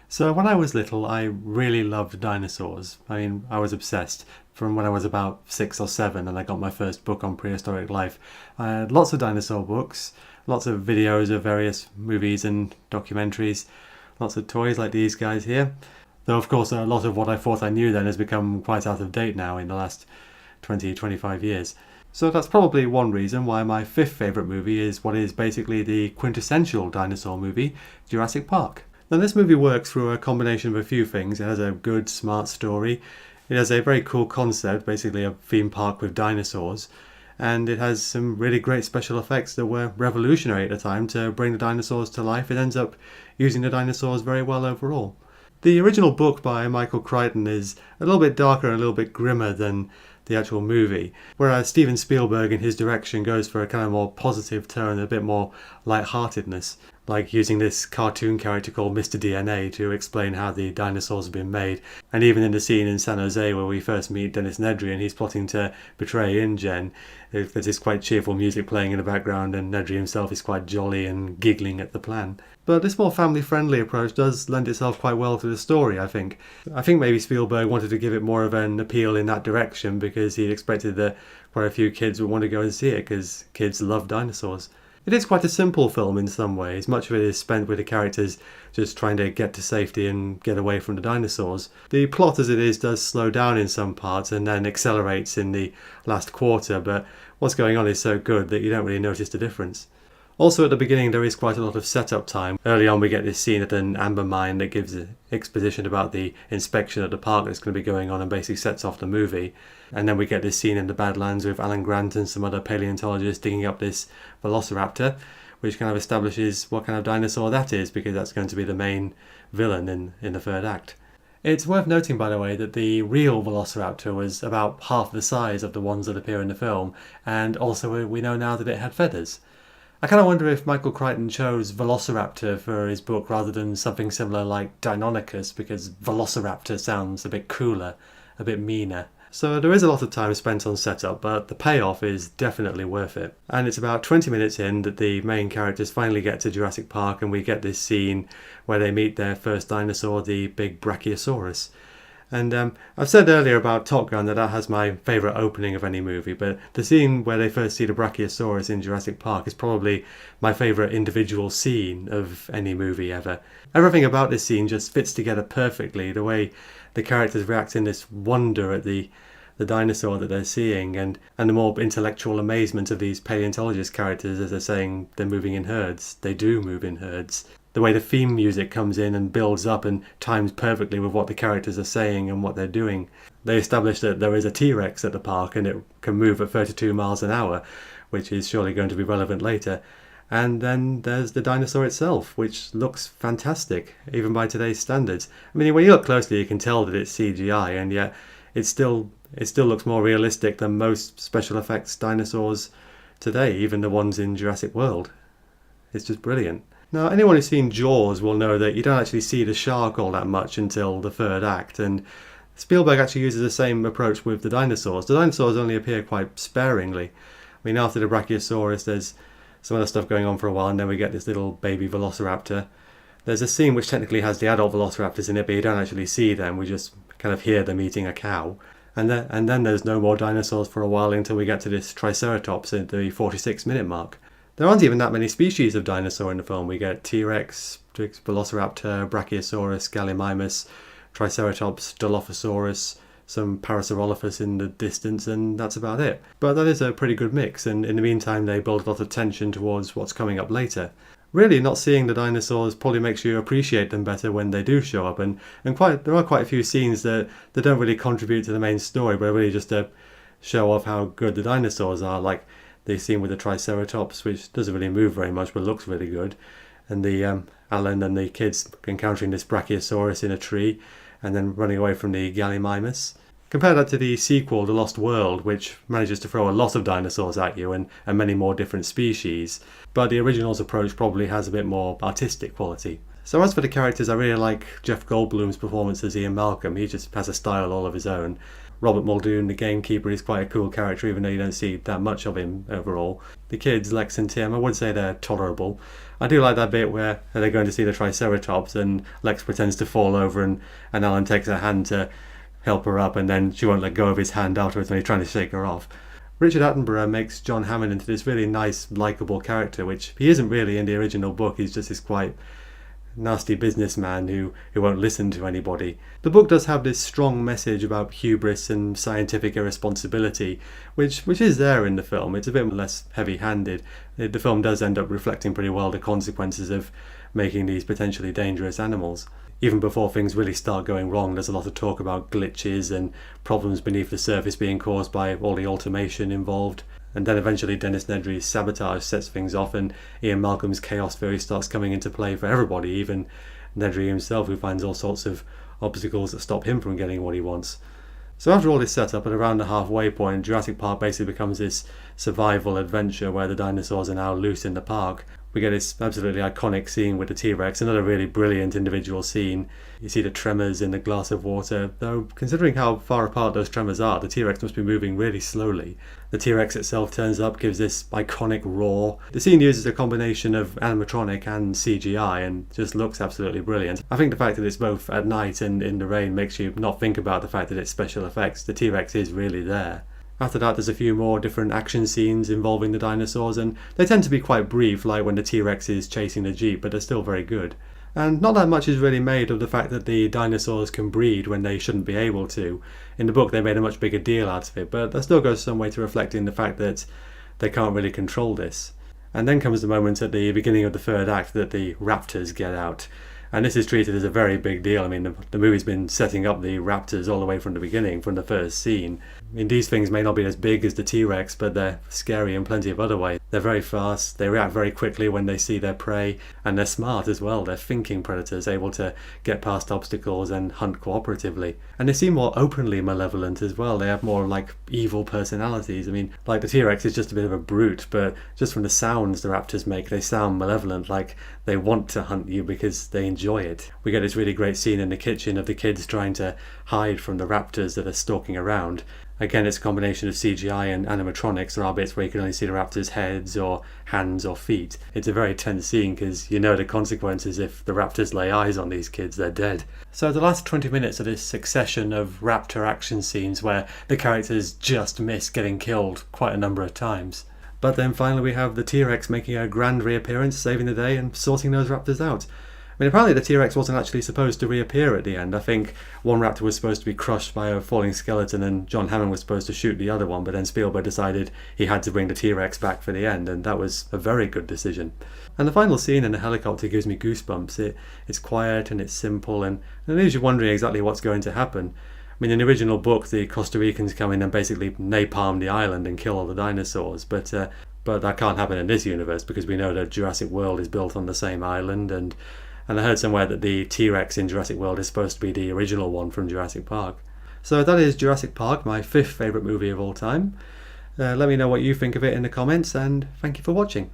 So when I was little, I really loved dinosaurs. I mean, I was obsessed from when I was about 6 or 7 and I got my first book on prehistoric life. I had lots of dinosaur books, lots of videos of various movies and documentaries, lots of toys like these guys here. Though, of course, a lot of what I thought I knew then has become quite out of date now in the last 20, 25 years. So that's probably one reason why my fifth favourite movie is what is basically the quintessential dinosaur movie, Jurassic Park. Now, this movie works through a combination of a few things. It has a good, smart story. It has a very cool concept, basically a theme park with dinosaurs. And it has some really great special effects that were revolutionary at the time to bring the dinosaurs to life. It ends up using the dinosaurs very well overall. The original book by Michael Crichton is a little bit darker and a little bit grimmer than the actual movie, whereas Steven Spielberg in his direction goes for a kind of more positive tone, a bit more light-heartedness, like using this cartoon character called Mr. DNA to explain how the dinosaurs have been made. And even in the scene in San Jose where we first meet Dennis Nedry and he's plotting to betray InGen, there's this quite cheerful music playing in the background and Nedry himself is quite jolly and giggling at the plan. But this more family-friendly approach does lend itself quite well to the story, I think. I think maybe Spielberg wanted to give it more of an appeal in that direction because he expected that quite a few kids would want to go and see it because kids love dinosaurs. It is quite a simple film in some ways. Much of it is spent with the characters just trying to get to safety and get away from the dinosaurs. The plot as it is does slow down in some parts and then accelerates in the last quarter, but what's going on is so good that you don't really notice the difference. Also at the beginning there is quite a lot of setup time. Early on we get this scene at an amber mine that gives exposition about the inspection at the park that's going to be going on and basically sets off the movie. And then we get this scene in the Badlands with Alan Grant and some other paleontologists digging up this velociraptor, which kind of establishes what kind of dinosaur that is because that's going to be the main villain in the third act. It's worth noting, by the way, that the real velociraptor was about half the size of the ones that appear in the film, and also we know now that it had feathers. I kind of wonder if Michael Crichton chose Velociraptor for his book rather than something similar like Deinonychus, because Velociraptor sounds a bit cooler, a bit meaner. So there is a lot of time spent on setup, but the payoff is definitely worth it. And it's about 20 minutes in that the main characters finally get to Jurassic Park and we get this scene where they meet their first dinosaur, the big Brachiosaurus. And I've said earlier about Top Gun that has my favourite opening of any movie, but the scene where they first see the Brachiosaurus in Jurassic Park is probably my favourite individual scene of any movie ever. Everything about this scene just fits together perfectly, the way the characters react in this wonder at the dinosaur that they're seeing and the more intellectual amazement of these paleontologist characters as they're saying they're moving in herds. They do move in herds. The way the theme music comes in and builds up and times perfectly with what the characters are saying and what they're doing. They establish that there is a T-Rex at the park and it can move at 32 miles an hour, which is surely going to be relevant later. And then there's the dinosaur itself, which looks fantastic, even by today's standards. I mean, when you look closely, you can tell that it's CGI, and yet it still looks more realistic than most special effects dinosaurs today, even the ones in Jurassic World. It's just brilliant. Now, anyone who's seen Jaws will know that you don't actually see the shark all that much until the third act, and Spielberg actually uses the same approach with the dinosaurs. The dinosaurs only appear quite sparingly. I mean, after the Brachiosaurus, there's some other stuff going on for a while, and then we get this little baby velociraptor. There's a scene which technically has the adult velociraptors in it, but you don't actually see them. We just kind of hear them eating a cow. And then there's no more dinosaurs for a while until we get to this Triceratops at the 46-minute mark. There aren't even that many species of dinosaur in the film. We get T-Rex, Velociraptor, Brachiosaurus, Gallimimus, Triceratops, Dilophosaurus, some Parasaurolophus in the distance, and that's about it. But that is a pretty good mix, and in the meantime they build a lot of tension towards what's coming up later. Really, not seeing the dinosaurs probably makes you appreciate them better when they do show up, and there are quite a few scenes that don't really contribute to the main story, but are really just to show off how good the dinosaurs are, like the scene with the Triceratops, which doesn't really move very much but looks really good, and the Alan and the kids encountering this Brachiosaurus in a tree and then running away from the Gallimimus. Compare that to the sequel, The Lost World, which manages to throw a lot of dinosaurs at you and many more different species, but the original's approach probably has a bit more artistic quality. So as for the characters, I really like Jeff Goldblum's performance as Ian Malcolm. He just has a style all of his own. Robert Muldoon, the gamekeeper, is quite a cool character, even though you don't see that much of him overall. The kids, Lex and Tim, I would say they're tolerable. I do like that bit where they're going to see the Triceratops and Lex pretends to fall over and Alan takes her hand to help her up, and then she won't let go of his hand afterwards when he's trying to shake her off. Richard Attenborough makes John Hammond into this really nice, likeable character, which he isn't really in the original book. He's just this quite nasty businessman who won't listen to anybody. The book does have this strong message about hubris and scientific irresponsibility, which is there in the film. It's a bit less heavy-handed. The film does end up reflecting pretty well the consequences of making these potentially dangerous animals. Even before things really start going wrong, there's a lot of talk about glitches and problems beneath the surface being caused by all the automation involved. And then eventually Dennis Nedry's sabotage sets things off, and Ian Malcolm's chaos theory starts coming into play for everybody, even Nedry himself, who finds all sorts of obstacles that stop him from getting what he wants. So after all this setup, at around the halfway point, Jurassic Park basically becomes this survival adventure where the dinosaurs are now loose in the park. We get this absolutely iconic scene with the T-Rex, another really brilliant individual scene. You see the tremors in the glass of water, though considering how far apart those tremors are, the T-Rex must be moving really slowly. The T-Rex itself turns up, gives this iconic roar. The scene uses a combination of animatronic and CGI and just looks absolutely brilliant. I think the fact that it's both at night and in the rain makes you not think about the fact that it's special effects. The T-Rex is really there. After that, there's a few more different action scenes involving the dinosaurs, and they tend to be quite brief, like when the T-Rex is chasing the Jeep, but they're still very good. And not that much is really made of the fact that the dinosaurs can breed when they shouldn't be able to. In the book, they made a much bigger deal out of it, but that still goes some way to reflecting the fact that they can't really control this. And then comes the moment at the beginning of the third act that the raptors get out. And this is treated as a very big deal. I mean, the movie's been setting up the raptors all the way from the beginning, from the first scene. I mean, these things may not be as big as the T-Rex, but they're scary in plenty of other ways. They're very fast, they react very quickly when they see their prey, and they're smart as well. They're thinking predators, able to get past obstacles and hunt cooperatively. And they seem more openly malevolent as well. They have more like evil personalities. I mean, like the T-Rex is just a bit of a brute, but just from the sounds the raptors make, they sound malevolent, like they want to hunt you because they enjoy it. We get this really great scene in the kitchen of the kids trying to hide from the raptors that are stalking around. Again, it's a combination of CGI and animatronics. There are bits where you can only see the raptors' heads or hands or feet. It's a very tense scene because you know the consequences. If the raptors lay eyes on these kids, they're dead. So the last 20 minutes of this succession of raptor action scenes where the characters just miss getting killed quite a number of times. But then finally we have the T-Rex making a grand reappearance, saving the day and sorting those raptors out. I mean, apparently the T-Rex wasn't actually supposed to reappear at the end. I think one raptor was supposed to be crushed by a falling skeleton and John Hammond was supposed to shoot the other one, but then Spielberg decided he had to bring the T-Rex back for the end, and that was a very good decision. And the final scene in the helicopter gives me goosebumps. It's quiet and it's simple, and it leaves you wondering exactly what's going to happen. I mean, in the original book, the Costa Ricans come in and basically napalm the island and kill all the dinosaurs, but that can't happen in this universe because we know that Jurassic World is built on the same island, and I heard somewhere that the T-Rex in Jurassic World is supposed to be the original one from Jurassic Park. So that is Jurassic Park, my 5th favourite movie of all time. Let me know what you think of it in the comments, and thank you for watching.